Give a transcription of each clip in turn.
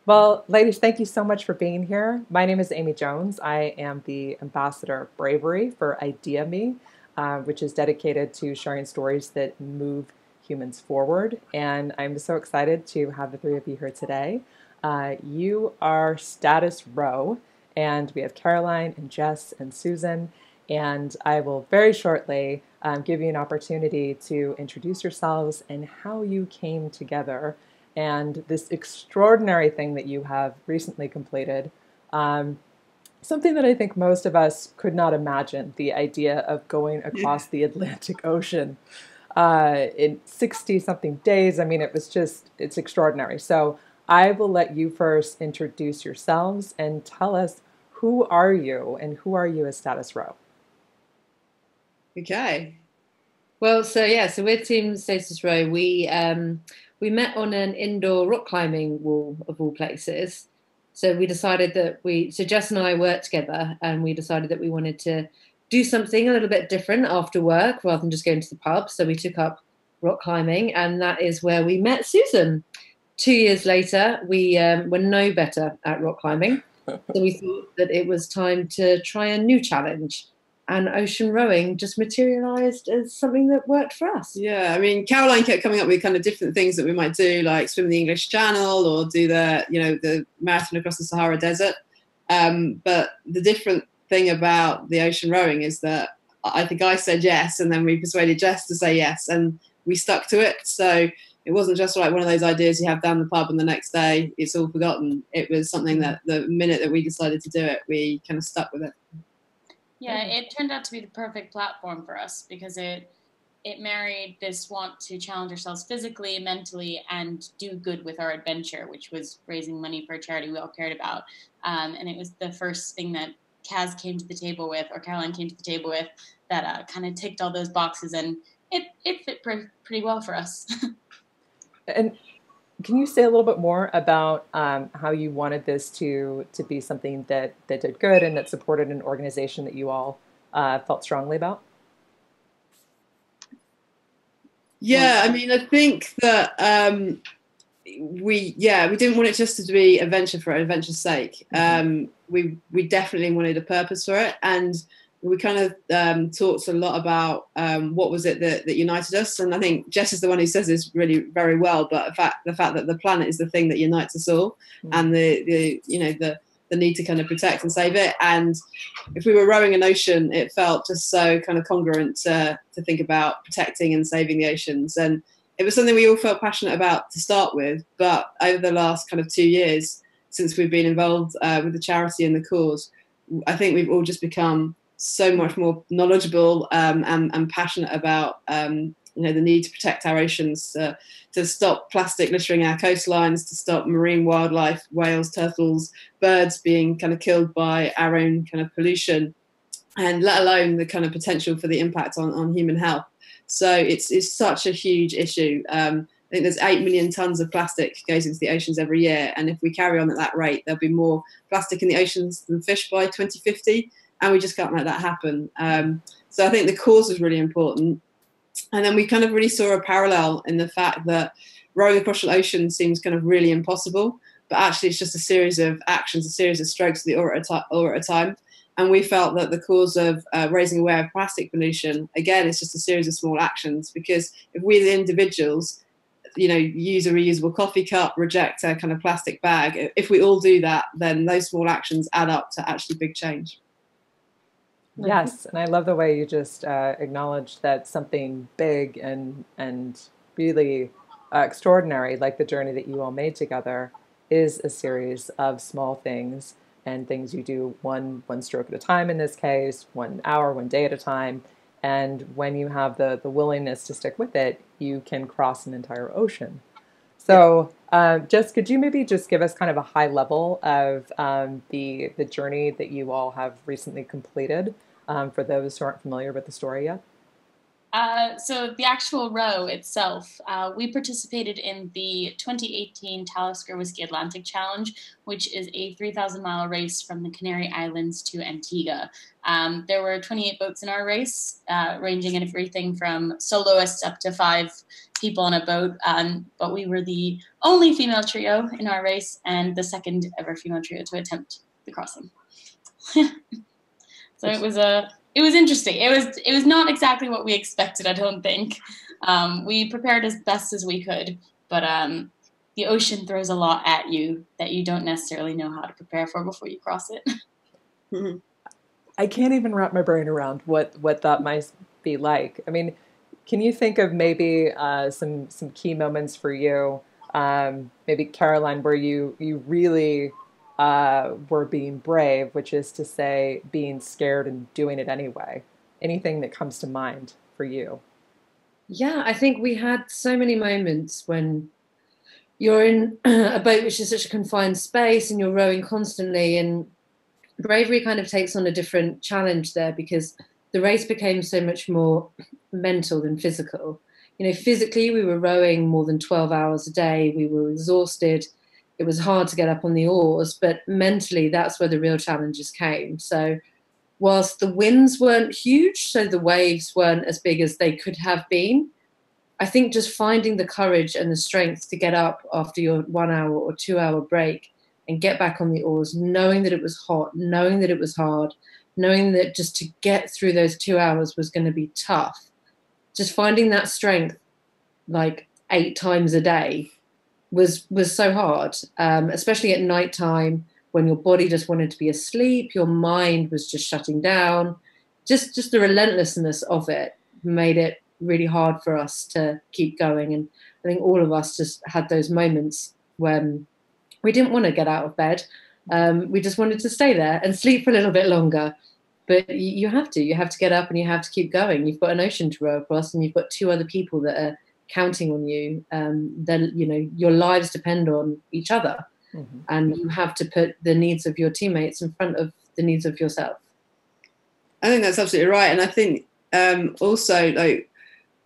Well, ladies, thank you so much for being here. My name is Amy Jones. I am the ambassador of Bravery for ideaXme, which is dedicated to sharing stories that move humans forward. And I'm so excited to have the three of you here today. You are Status Row, and we have Caroline and Jess and Susan. And I will very shortly give you an opportunity to introduce yourselves and how you came together and this extraordinary thing that you have recently completed. Something that I think most of us could not imagine, the idea of going across the Atlantic Ocean in 60-something days. I mean, it's extraordinary. So I will let you first introduce yourselves and tell us, who are you and who are you as Status Row? Okay. Well, so we're Team Status Row. We met on an indoor rock climbing wall of all places. So we decided so Jess and I worked together, and we decided that we wanted to do something a little bit different after work rather than just going to the pub. So we took up rock climbing, and that is where we met Susan. 2 years later, we were no better at rock climbing. So we thought that it was time to try a new challenge. And ocean rowing just materialized as something that worked for us. Yeah, I mean, Caroline kept coming up with kind of different things that we might do, like swim the English Channel or do the marathon across the Sahara Desert. But the different thing about the ocean rowing is that I think I said yes, and then we persuaded Jess to say yes, and we stuck to it. So it wasn't just like one of those ideas you have down the pub and the next day it's all forgotten. It was something that the minute that we decided to do it, we kind of stuck with it. Yeah, it turned out to be the perfect platform for us because it married this want to challenge ourselves physically, mentally, and do good with our adventure, which was raising money for a charity we all cared about. And it was the first thing that Kaz came to the table with, or Caroline came to the table with, that kind of ticked all those boxes, and it fit pretty well for us. And can you say a little bit more about how you wanted this to be something that did good and that supported an organization that you all felt strongly about? Yeah, I mean, I think that we didn't want it just to be adventure for adventure's sake. We definitely wanted a purpose for it, and we kind of talked a lot about what was it that united us. And I think Jess is the one who says this really very well, but the fact that the planet is the thing that unites us all, and the need to kind of protect and save it. And if we were rowing an ocean, it felt just so kind of congruent to think about protecting and saving the oceans. And it was something we all felt passionate about to start with, but over the last kind of 2 years since we've been involved with the charity and the cause, I think we've all just become so much more knowledgeable and passionate about the need to protect our oceans, to stop plastic littering our coastlines, to stop marine wildlife, whales, turtles, birds being kind of killed by our own kind of pollution, and let alone the kind of potential for the impact on human health. So it's such a huge issue. I think there's 8 million tons of plastic goes into the oceans every year, and if we carry on at that rate, there'll be more plastic in the oceans than fish by 2050. And we just can't let that happen. So I think the cause was really important. And then we kind of really saw a parallel in the fact that rowing across the ocean seems kind of really impossible, but actually it's just a series of actions, a series of strokes of the oar at a time. And we felt that the cause of raising awareness of plastic pollution, again, is just a series of small actions, because if we as individuals, use a reusable coffee cup, reject a kind of plastic bag, if we all do that, then those small actions add up to actually big change. Yes, and I love the way you just acknowledged that something big and really extraordinary, like the journey that you all made together, is a series of small things and things you do one stroke at a time in this case, 1 hour, 1 day at a time. And when you have the willingness to stick with it, you can cross an entire ocean. So, Jess, could you maybe just give us kind of a high level of the journey that you all have recently completed, for those who aren't familiar with the story yet? So the actual row itself, we participated in the 2018 Talisker Whisky Atlantic Challenge, which is a 3,000-mile race from the Canary Islands to Antigua. There were 28 boats in our race, ranging in everything from soloists up to 5 people on a boat, but we were the only female trio in our race and the second ever female trio to attempt the crossing. So it was interesting. It was not exactly what we expected, I don't think. We prepared as best as we could, but the ocean throws a lot at you that you don't necessarily know how to prepare for before you cross it. I can't even wrap my brain around what that might be like. I mean, can you think of maybe some key moments for you, maybe Caroline, where you really were being brave, which is to say being scared and doing it anyway? Anything that comes to mind for you? Yeah, I think we had so many moments when you're in a boat which is such a confined space and you're rowing constantly, and bravery kind of takes on a different challenge there because the race became so much more mental than physical. You know, physically we were rowing more than 12 hours a day. We were exhausted. It was hard to get up on the oars, but mentally that's where the real challenges came. So whilst the winds weren't huge, so the waves weren't as big as they could have been, I think just finding the courage and the strength to get up after your 1 hour or 2 hour break and get back on the oars, knowing that it was hot, knowing that it was hard, knowing that just to get through those 2 hours was going to be tough. Just finding that strength like 8 times a day was so hard, especially at night time when your body just wanted to be asleep, your mind was just shutting down. Just the relentlessness of it made it really hard for us to keep going. And I think all of us just had those moments when we didn't want to get out of bed. We just wanted to stay there and sleep for a little bit longer. But you have to get up and you have to keep going. You've got an ocean to row across and you've got 2 other people that are counting on you. Then, you know, your lives depend on each other. Mm-hmm. And you have to put the needs of your teammates in front of the needs of yourself. I think that's absolutely right. And I think also, like,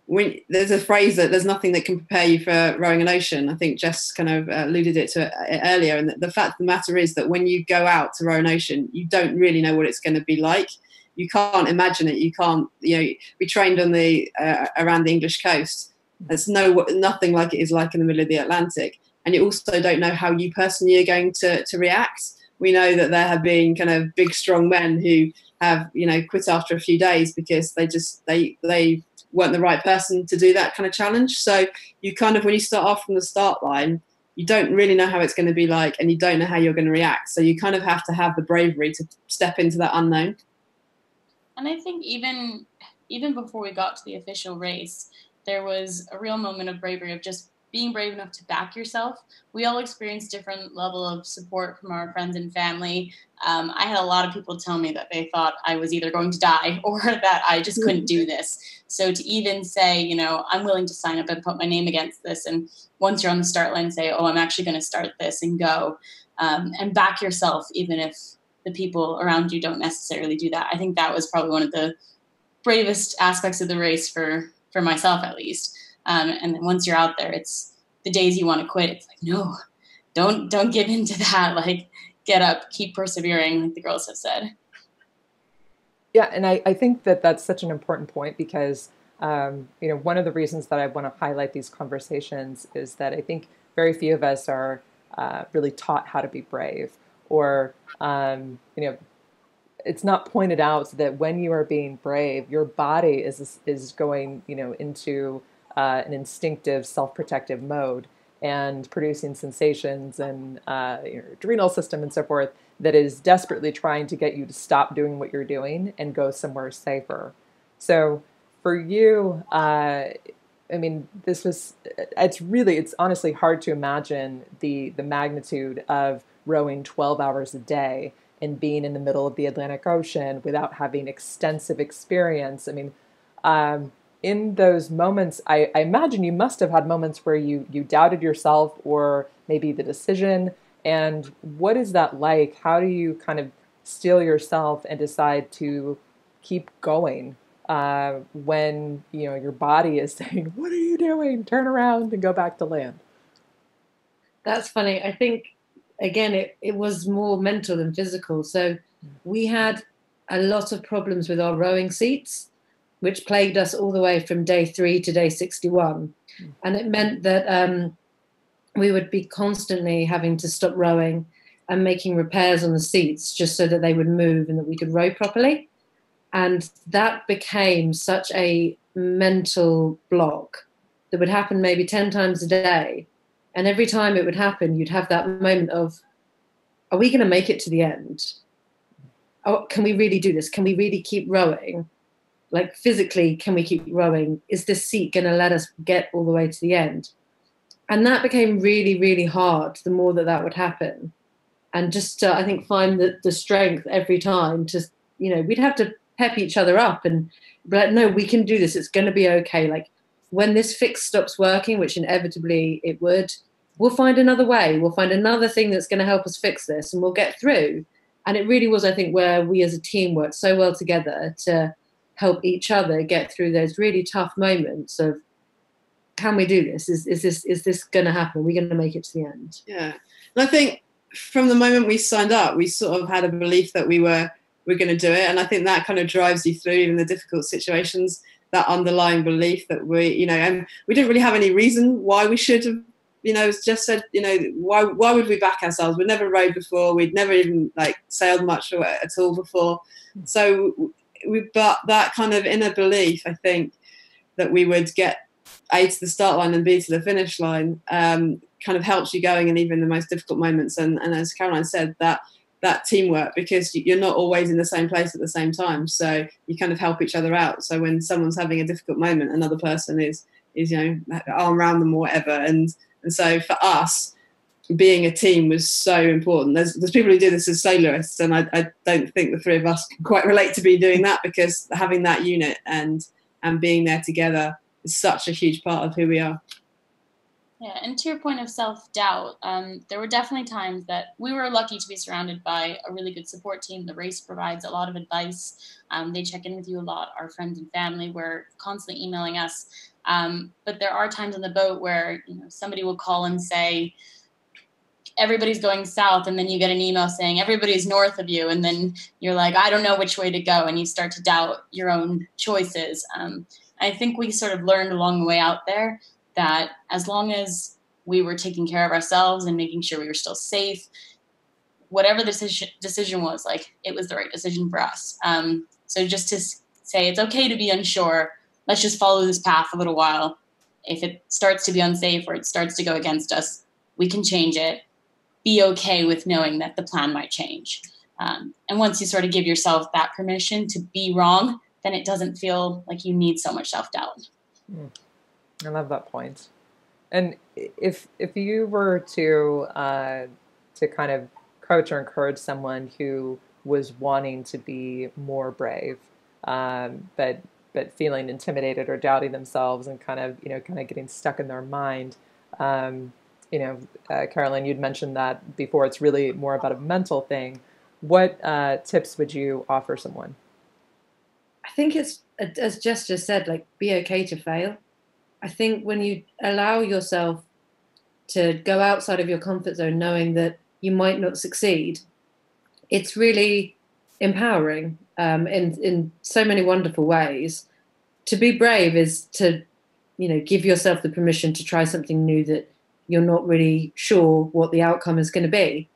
when there's a phrase that there's nothing that can prepare you for rowing an ocean. I think Jess kind of alluded to it earlier. And the fact of the matter is that when you go out to row an ocean, you don't really know what it's going to be like. You can't imagine it. You can't, you know, we trained on the around the English coast. There's nothing like it is like in the middle of the Atlantic. And you also don't know how you personally are going to react. We know that there have been kind of big, strong men who have, you know, quit after a few days because they weren't the right person to do that kind of challenge. So you kind of, when you start off from the start line, you don't really know how it's going to be like, and you don't know how you're going to react. So you kind of have to have the bravery to step into that unknown. And I think even before we got to the official race, there was a real moment of bravery, of just being brave enough to back yourself. We all experienced different level of support from our friends and family. I had a lot of people tell me that they thought I was either going to die or that I just couldn't do this. So to even say, you know, I'm willing to sign up and put my name against this, and once you're on the start line, say, oh, I'm actually going to start this and go, and back yourself, even if the people around you don't necessarily do that. I think that was probably one of the bravest aspects of the race for myself, at least. And then once you're out there, it's the days you want to quit. It's like, no, don't give in to that. Like, get up, keep persevering, like the girls have said. Yeah, and I think that that's such an important point because, you know, one of the reasons that I want to highlight these conversations is that I think very few of us are really taught how to be brave, or, you know, it's not pointed out that when you are being brave, your body is going, you know, into an instinctive self-protective mode and producing sensations and your adrenal system and so forth that is desperately trying to get you to stop doing what you're doing and go somewhere safer. So for you, I mean, it's honestly hard to imagine the magnitude of rowing 12 hours a day and being in the middle of the Atlantic Ocean without having extensive experience. I mean, in those moments, I imagine you must have had moments where you doubted yourself or maybe the decision. And what is that like? How do you kind of steel yourself and decide to keep going when your body is saying, "What are you doing? Turn around and go back to land." That's funny. I think again it was more mental than physical. So we had a lot of problems with our rowing seats, which plagued us all the way from day 3 to day 61, and it meant that we would be constantly having to stop rowing and making repairs on the seats just so that they would move and that we could row properly. And that became such a mental block that would happen maybe 10 times a day. And every time it would happen, you'd have that moment of, are we going to make it to the end? Oh, can we really do this? Can we really keep rowing? Like physically, can we keep rowing? Is this seat going to let us get all the way to the end? And that became really, really hard the more that would happen. And just to, I think, find the strength every time to, we'd have to pep each other up and be like, no, we can do this. It's going to be okay. Like when this fix stops working, which inevitably it would, we'll find another way. We'll find another thing that's going to help us fix this and we'll get through. And it really was, I think, where we as a team worked so well together to help each other get through those really tough moments of, can we do this? Is this going to happen? Are we going to make it to the end? Yeah. And I think from the moment we signed up, we sort of had a belief that we're going to do it. And I think that kind of drives you through even the difficult situations, that underlying belief that and we didn't really have any reason why we should have, as Jess said, why would we back ourselves? We'd never rowed before. We'd never even sailed much at all before. So but that kind of inner belief, I think, that we would get A to the start line and B to the finish line kind of helps you going in even the most difficult moments. And as Caroline said, that teamwork, because you're not always in the same place at the same time. So you kind of help each other out. So when someone's having a difficult moment, another person is arm around them or whatever. And so for us, being a team was so important. There's people who do this as soloists, and I don't think the three of us can quite relate to be doing that, because having that unit and being there together is such a huge part of who we are. Yeah, and to your point of self-doubt, there were definitely times that we were lucky to be surrounded by a really good support team. The race provides a lot of advice. They check in with you a lot. Our friends and family were constantly emailing us. But there are times on the boat where somebody will call and say, everybody's going south, and then you get an email saying everybody's north of you, and then you're like, I don't know which way to go, and you start to doubt your own choices. I think we sort of learned along the way out there that as long as we were taking care of ourselves and making sure we were still safe, whatever the decision was, it was the right decision for us. So just to say it's okay to be unsure, let's just follow this path a little while. If it starts to be unsafe or it starts to go against us, we can change it. Be okay with knowing that the plan might change. And once you sort of give yourself that permission to be wrong, then it doesn't feel like you need so much self-doubt. I love that point. And if you were to kind of coach or encourage someone who was wanting to be more brave, but feeling intimidated or doubting themselves and kind of getting stuck in their mind, Caroline, you'd mentioned that before. It's really more about a mental thing. What tips would you offer someone? I think it's, as Jess just said, be okay to fail. I think when you allow yourself to go outside of your comfort zone, knowing that you might not succeed, it's really empowering in so many wonderful ways. To be brave is to, give yourself the permission to try something new that you're not really sure what the outcome is going to be.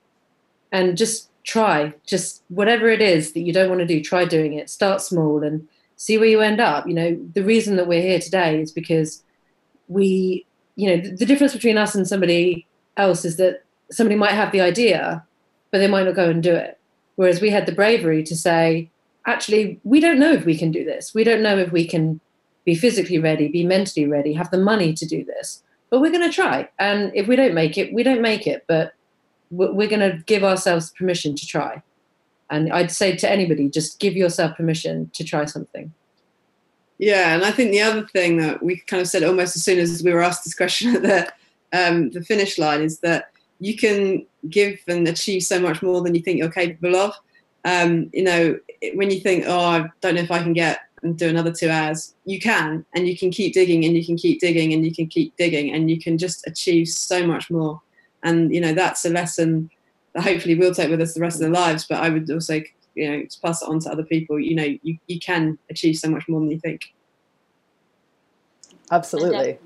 And just try, just whatever it is that you don't want to do, try doing it. Start small and see where you end up. The reason that we're here today is because the difference between us and somebody else is that somebody might have the idea, but they might not go and do it. Whereas we had the bravery to say, actually, we don't know if we can do this. We don't know if we can be physically ready, be mentally ready, have the money to do this. But we're going to try. And if we don't make it, we don't make it. But we're going to give ourselves permission to try. And I'd say to anybody, just give yourself permission to try something. Yeah, and I think the other thing that we kind of said almost as soon as we were asked this question at the finish line is that you can give and achieve so much more than you think you're capable of. When you think, I don't know if I can get and do another 2 hours, you can, and you can keep digging, and you can keep digging, and you can keep digging, and you can just achieve so much more. And, you know, that's a lesson that hopefully we'll take with us the rest of their lives. But I would also, you know, to pass it on to other people, you know, you can achieve so much more than you think. Absolutely.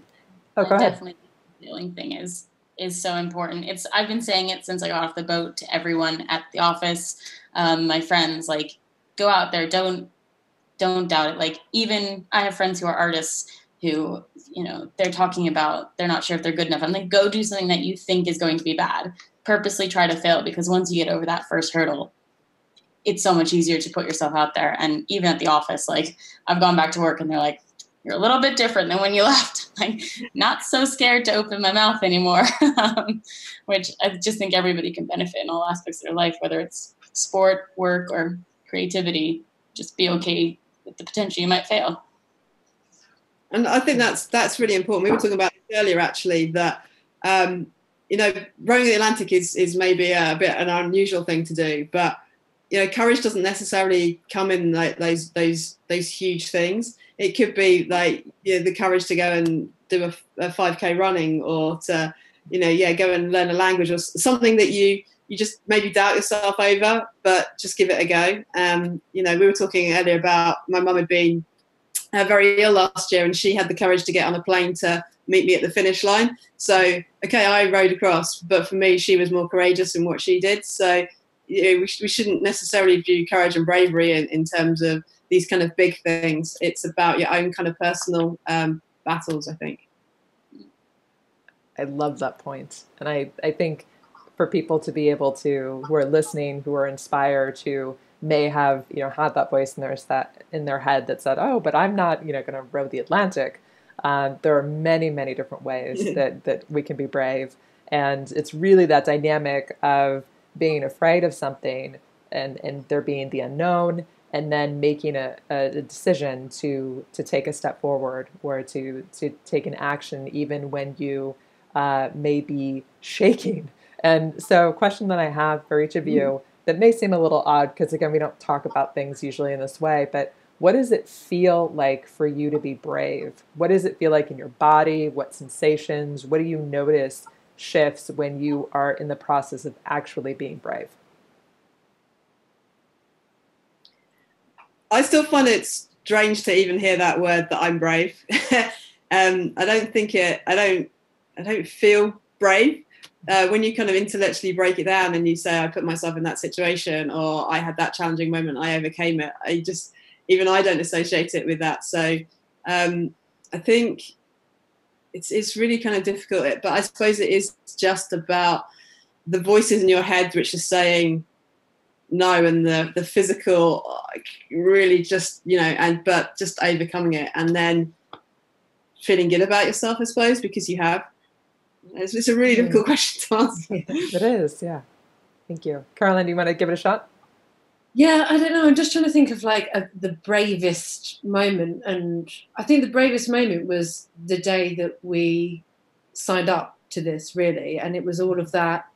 Oh, go ahead. Definitely the feeling thing is so important. I've been saying it since I got off the boat to everyone at the office, my friends, like, go out there, don't doubt it. Like, even I have friends who are artists who, you know, they're talking about, they're not sure if they're good enough. I'm like, go do something that you think is going to be bad. Purposely try to fail, because once you get over that first hurdle, it's so much easier to put yourself out there. And even at the office, like, I've gone back to work and they're like, you're a little bit different than when you left. Like, not so scared to open my mouth anymore, which I just think everybody can benefit in all aspects of their life, whether it's sport, work, or creativity. Just be okay with the potential you might fail. And I think that's really important. We were talking about this earlier, actually, that, you know, rowing the Atlantic is maybe a bit an unusual thing to do, but, you know, courage doesn't necessarily come in like those huge things. It could be like, you know, the courage to go and do a 5K running, or to, you know, go and learn a language, or something that you just maybe doubt yourself over, but just give it a go. You know, we were talking earlier about my mum had been very ill last year, and she had the courage to get on a plane to meet me at the finish line. So, okay, I rowed across, but for me, she was more courageous in what she did. So, you know, we shouldn't necessarily view courage and bravery in terms of these kind of big things. It's about your own kind of personal battles, I think. I love that point. And I think for people to be able to, who are listening, who are inspired, who may have, you know, had that voice in their head that said, oh, but I'm not, you know, going to row the Atlantic. There are many, many different ways that we can be brave. And it's really that dynamic of being afraid of something and there being the unknown, and then making a decision to take a step forward, or to take an action even when you may be shaking. And so a question that I have for each of you that may seem a little odd, because again, we don't talk about things usually in this way, but what does it feel like for you to be brave? What does it feel like in your body? What sensations? What do you notice shifts when you are in the process of actually being brave? I still find it strange to even hear that word, that I'm brave. I don't feel brave. When you kind of intellectually break it down and you say, I put myself in that situation, or I had that challenging moment, I overcame it, even I don't associate it with that. So I think it's really kind of difficult, but I suppose it is just about the voices in your head which are saying no, and the physical really just, you know, but just overcoming it, and then feeling good about yourself, I suppose, because you have. It's a really difficult question to answer. It is, yeah. Thank you. Caroline, do you want to give it a shot? Yeah, I don't know. I'm just trying to think of like the bravest moment. And I think the bravest moment was the day that we signed up to this, really. And it was all of that,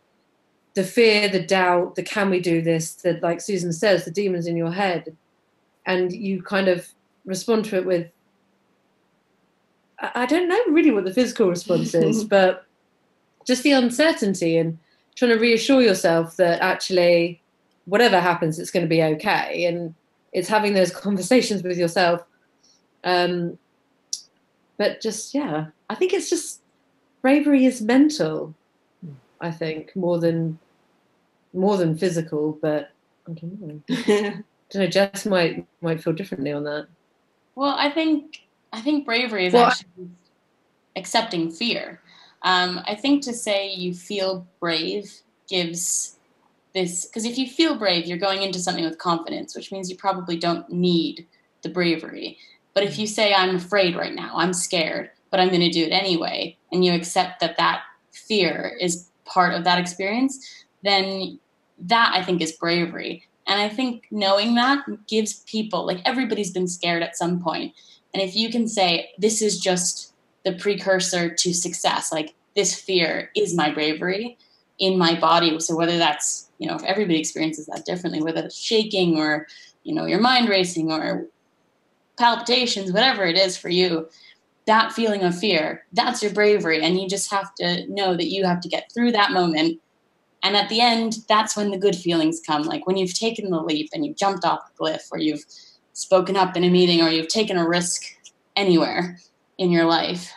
the fear, the doubt, the can we do this, that, like Susan says, the demons in your head. And you kind of respond to it with, I don't know really what the physical response is, but just the uncertainty and trying to reassure yourself that actually whatever happens, it's going to be okay. And it's having those conversations with yourself. But just, yeah, I think it's just bravery is mental, I think, more than physical, but I don't know. I don't know, Jess might feel differently on that. Well, I think bravery is actually accepting fear. I think to say you feel brave gives this, because if you feel brave, you're going into something with confidence, which means you probably don't need the bravery. But if you say, I'm afraid right now, I'm scared, but I'm going to do it anyway, and you accept that fear is part of that experience, then that, I think, is bravery. And I think knowing that gives people, like, everybody's been scared at some point. And if you can say, this is just the precursor to success, like, this fear is my bravery in my body. So whether that's, you know, if everybody experiences that differently, whether it's shaking or, you know, your mind racing or palpitations, whatever it is for you, that feeling of fear, that's your bravery. And you just have to know that you have to get through that moment. And at the end, that's when the good feelings come. Like when you've taken the leap and you've jumped off the cliff, or you've spoken up in a meeting, or you've taken a risk anywhere in your life,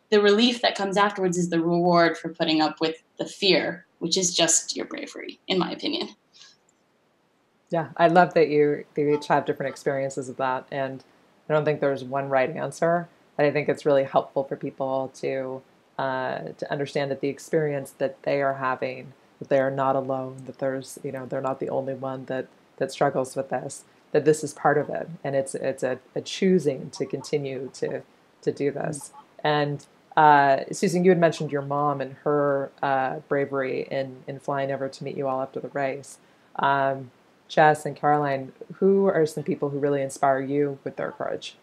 the relief that comes afterwards is the reward for putting up with the fear, which is just your bravery, in my opinion. Yeah, I love that you each have different experiences of that. And I don't think there's one right answer. But I think it's really helpful for people to understand that the experience that they are having, that they are not alone, that there's, they're not the only one that struggles with this, that this is part of it. And it's a choosing to continue to do this. And Susan, you had mentioned your mom and her bravery in flying over to meet you all after the race. Jess and Caroline, who are some people who really inspire you with their courage?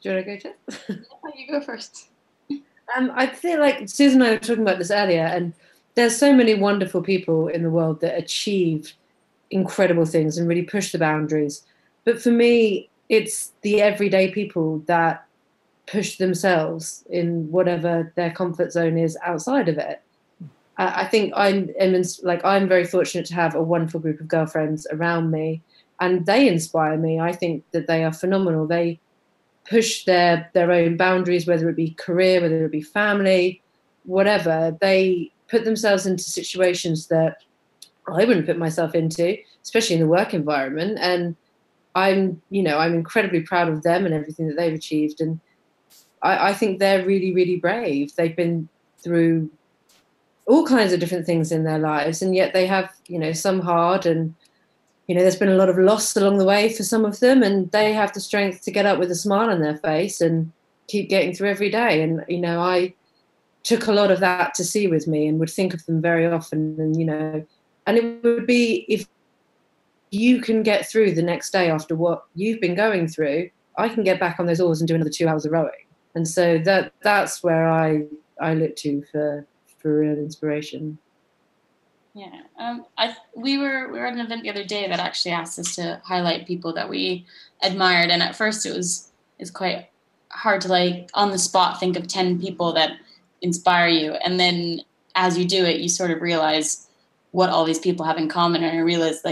Do you want to go, Jess? You go first. I feel like Susan and I were talking about this earlier, and there's so many wonderful people in the world that achieve incredible things and really push the boundaries. But for me, it's the everyday people that push themselves in whatever their comfort zone is outside of it. I think I'm very fortunate to have a wonderful group of girlfriends around me, and they inspire me. I think that they are phenomenal. They push their own boundaries, whether it be career, whether it be family, whatever. They put themselves into situations that I wouldn't put myself into, especially in the work environment. And I'm incredibly proud of them and everything that they've achieved. And I think they're really, really brave. They've been through all kinds of different things in their lives, and yet they have, some hard, and there's been a lot of loss along the way for some of them, and they have the strength to get up with a smile on their face and keep getting through every day. And I took a lot of that to sea with me and would think of them very often. And it would be, if you can get through the next day after what you've been going through, I can get back on those oars and do another 2 hours of rowing. And so that's where I look to for real inspiration. Yeah, we were at an event the other day that actually asked us to highlight people that we admired, and at first it's quite hard to on the spot think of 10 people that inspire you, and then as you do it, you sort of realize what all these people have in common. And I realized,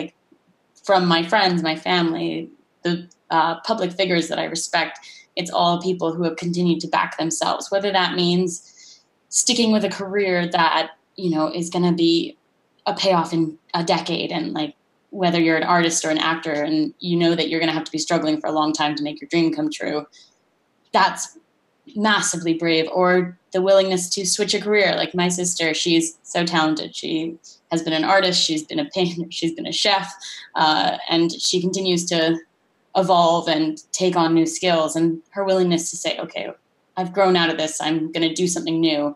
from my friends, my family, the public figures that I respect, it's all people who have continued to back themselves, whether that means sticking with a career that is going to be a payoff in a decade, and whether you're an artist or an actor and that you're going to have to be struggling for a long time to make your dream come true, that's massively brave. Or the willingness to switch a career, like my sister, she's so talented. She has been an artist, she's been a painter, she's been a chef, and she continues to evolve and take on new skills. And her willingness to say, okay, I've grown out of this, I'm going to do something new,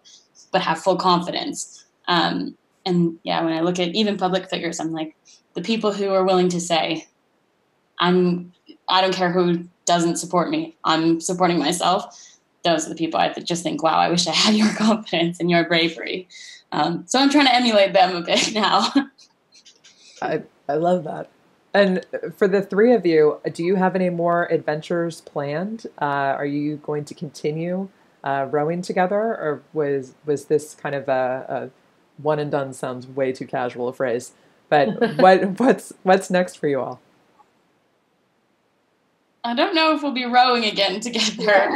but have full confidence. And yeah, when I look at even public figures, I'm like, the people who are willing to say, I don't care who doesn't support me, I'm supporting myself. Those are the people I just think, wow, I wish I had your confidence and your bravery. So I'm trying to emulate them a bit now. I love that. And for the three of you, do you have any more adventures planned? Are you going to continue rowing together, or was this kind of a one and done? Sounds way too casual a phrase, but what's next for you all? I don't know if we'll be rowing again together.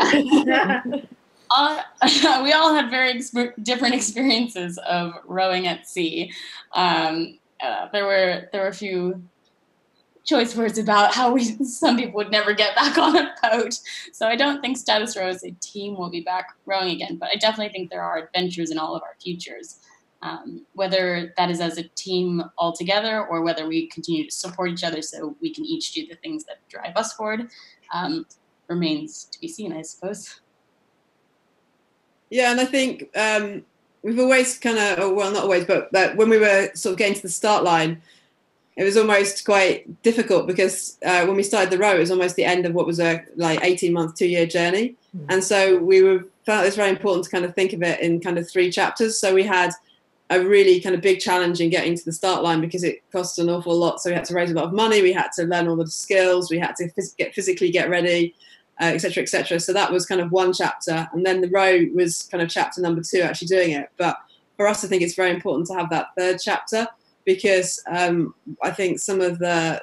We all had very different experiences of rowing at sea. There were a few choice words about how some people would never get back on a boat. So I don't think Status Row as a team will be back rowing again, but I definitely think there are adventures in all of our futures. Whether that is as a team altogether, or whether we continue to support each other so we can each do the things that drive us forward, remains to be seen, I suppose. Yeah, and I think we've always kind of, well, not always, but when we were sort of getting to the start line, it was almost quite difficult because when we started the row, it was almost the end of what was a 18-month, 2-year journey. Mm-hmm. And so we felt it was very important to kind of think of it in kind of 3 chapters. So we had a really kind of big challenge in getting to the start line because it cost an awful lot. So we had to raise a lot of money. We had to learn all the skills. We had to physically get ready, et cetera, et cetera. So that was kind of one chapter. And then the row was kind of chapter number 2, actually doing it. But for us, I think it's very important to have that third chapter because I think some of the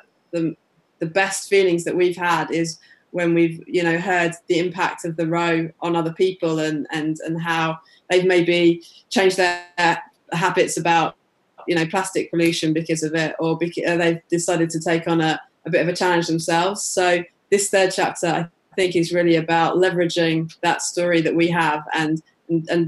best feelings that we've had is when we've, you know, heard the impact of the row on other people and how they've maybe changed their habits about, you know, plastic pollution because of it, or they've decided to take on a bit of a challenge themselves. So this third chapter, I think, is really about leveraging that story that we have and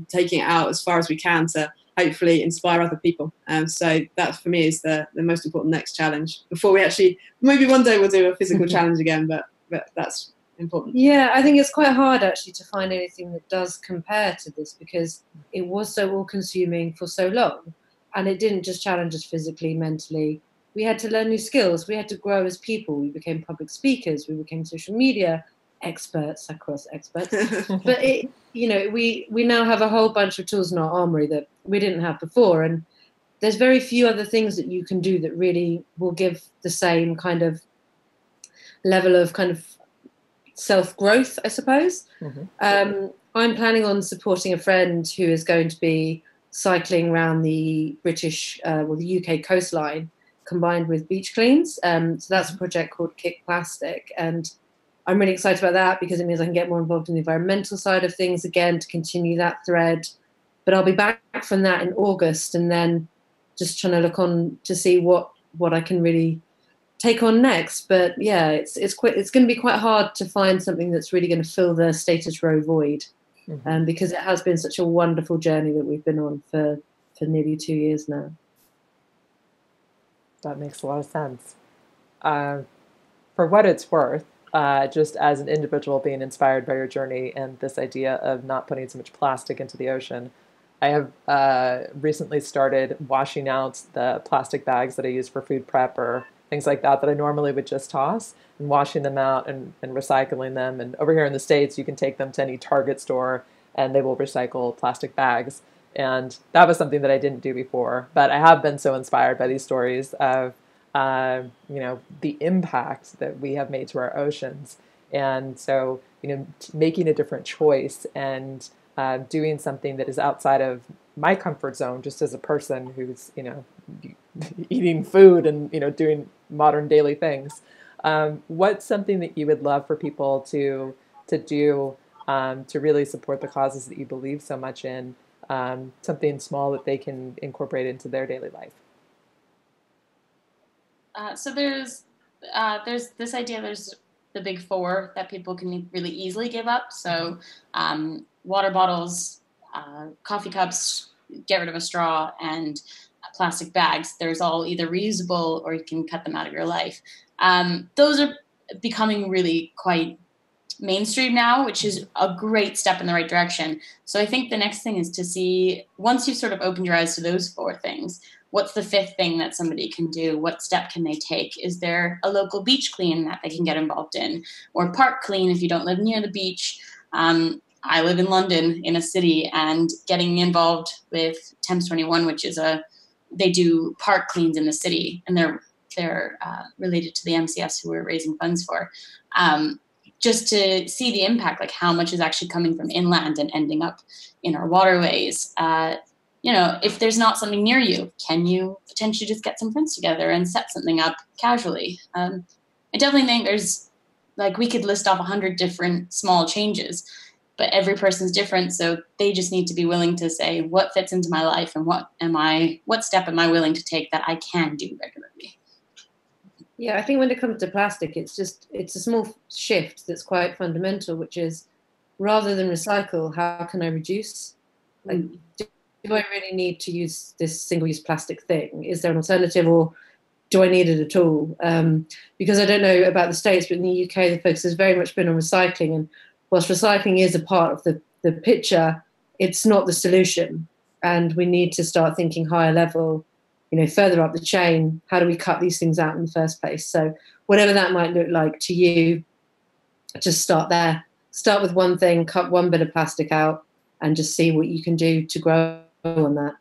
taking it out as far as we can to hopefully inspire other people. So that for me is the most important next challenge before we actually, maybe one day we'll do a physical challenge again, but that's important. Yeah, I think it's quite hard actually to find anything that does compare to this because it was so all-consuming for so long, and it didn't just challenge us physically, mentally. We had to learn new skills. We had to grow as people. We became public speakers. We became social media experts, across experts. But it, you know, we now have a whole bunch of tools in our armory that we didn't have before, and there's very few other things that you can do that really will give the same kind of level of kind of self-growth, I suppose. I'm planning on supporting a friend who is going to be cycling around the British, the UK coastline combined with beach cleans. So that's a project called Kick Plastic. And I'm really excited about that because it means I can get more involved in the environmental side of things again to continue that thread. But I'll be back from that in August and then just trying to look on to see what I can really take on next. But yeah, it's going to be quite hard to find something that's really going to fill the status row void, because it has been such a wonderful journey that we've been on for nearly 2 years now. That makes a lot of sense. For what it's worth, just as an individual being inspired by your journey and this idea of not putting so much plastic into the ocean, I have recently started washing out the plastic bags that I use for food prep or things like that I normally would just toss, and washing them out and recycling them. And over here in the States, you can take them to any Target store and they will recycle plastic bags. And that was something that I didn't do before, but I have been so inspired by these stories of, the impact that we have made to our oceans. And so, making a different choice and doing something that is outside of my comfort zone, just as a person who's, eating food and, doing modern daily things. What's something that you would love for people to do to really support the causes that you believe so much in? Something small that they can incorporate into their daily life. So there's this idea. There's the big 4 that people can really easily give up. So water bottles, coffee cups, get rid of a straw, and plastic bags. There's all either reusable or you can cut them out of your life. Those are becoming really quite mainstream now, which is a great step in the right direction. So I think the next thing is to see, once you've sort of opened your eyes to those 4 things, what's the 5th thing that somebody can do? What step can they take? Is there a local beach clean that they can get involved in? Or park clean if you don't live near the beach? I live in London, in a city, and getting involved with Thames 21, which is they do park cleans in the city, and they're related to the MCS who we're raising funds for. Just to see the impact, like how much is actually coming from inland and ending up in our waterways. If there's not something near you, can you potentially just get some friends together and set something up casually? I definitely think there's, we could list off 100 different small changes, but every person's different. So they just need to be willing to say what fits into my life and what step am I willing to take that I can do regularly. Yeah, I think when it comes to plastic, it's a small shift that's quite fundamental, which is rather than recycle, how can I reduce? Do I really need to use this single-use plastic thing? Is there an alternative, or do I need it at all? Because I don't know about the States, but in the UK, the focus has very much been on recycling. And whilst recycling is a part of the picture, it's not the solution. And we need to start thinking higher level, further up the chain. How do we cut these things out in the first place? So whatever that might look like to you, just start there. Start with one thing, cut one bit of plastic out, and just see what you can do to grow on that.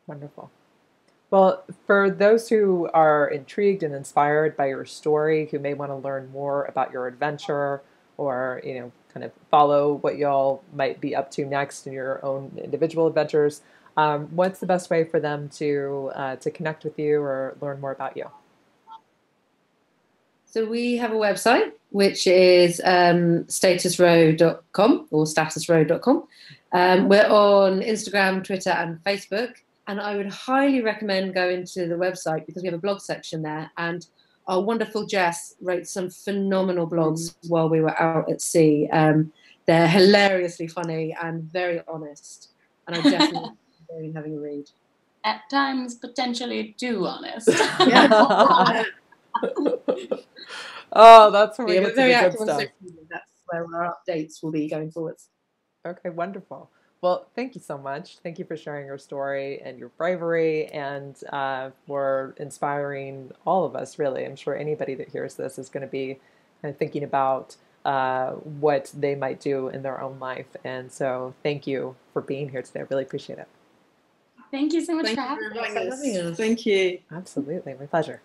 Wonderful. Well, for those who are intrigued and inspired by your story, who may want to learn more about your adventure or, kind of follow what y'all might be up to next in your own individual adventures, what's the best way for them to connect with you or learn more about you? So we have a website, which is statusrow.com or statusrow.com. We're on Instagram, Twitter, and Facebook. And I would highly recommend going to the website because we have a blog section there. And our wonderful Jess wrote some phenomenal blogs while we were out at sea. They're hilariously funny and very honest. And I definitely recommend having a read. At times, potentially too honest. Oh, that's where we get we're to very the good active on stuff. social media. That's where our updates will be going forwards. Okay, wonderful. Well, thank you so much. Thank you for sharing your story and your bravery and for inspiring all of us, really. I'm sure anybody that hears this is going to be kind of thinking about what they might do in their own life. And so thank you for being here today. I really appreciate it. Thank you so much Thank for you having for inviting us. us. Thank you. Absolutely. My pleasure.